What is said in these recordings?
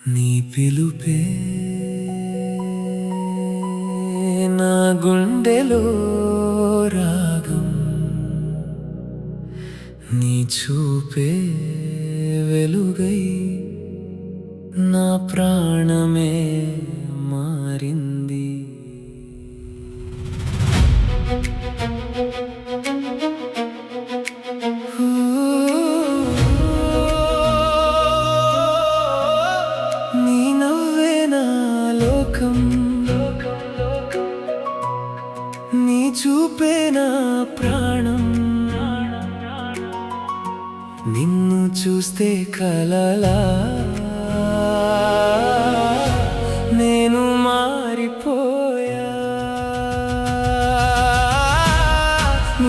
నీ పిలుపే నా గుండెలో రాగం, నీ చూపే వెలుగై నా ప్రాణమే మారింది. నీ నవ్వే నా లోకం, నీ చూపే నా ప్రాణం. నిన్ను చూస్తే కలలా నేను మారిపోయా.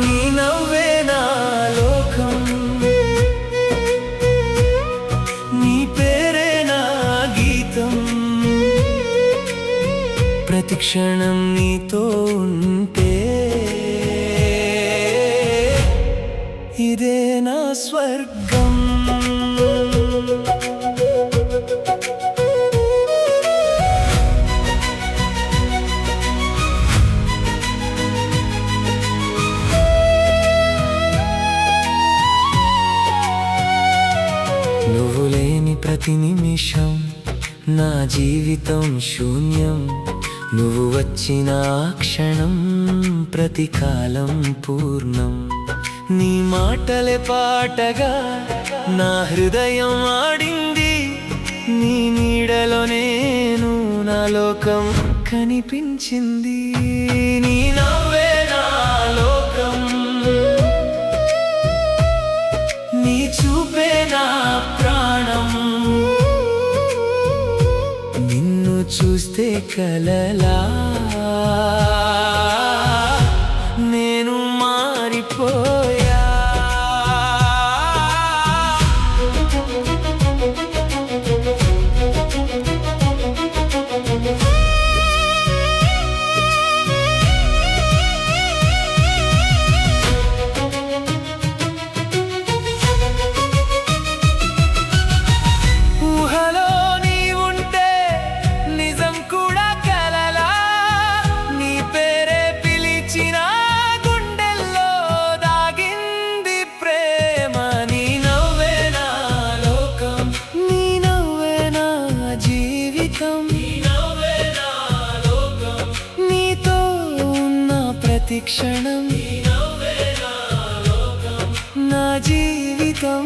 నీ నవ్వే నా లోకం, నీ పేరే నా గీతం. ప్రతి క్షణం నీతో ఉంటే ఇదే నా స్వర్గం. నువ్వు లేని ప్రతి నిమిషం నా జీవితం శూన్యం. నువ్వు వచ్చిన క్షణం ప్రతి కాలం పూర్ణం. నీ మాటలే పాటగా నా హృదయం ఆడింది. నీ నీడలో నేను నా లోకం కనిపించింది. నీ నవ్వే నా లోకం, నీ చూపే నా ప్రాణం. నిన్ను చూస్తే కలలా నేను మారిపోయా. ఊహలో నీ ఉంటే నిజం కూడా కలలా. నీ పేరే పిలిచిన గుండెల్లో దాగింది ప్రేమ. నీ నవ్వే నా లోకం, నీ నవ్వే నా జీవితం. నీతో ఉన్న ప్రతి క్షణం నా జీవితం.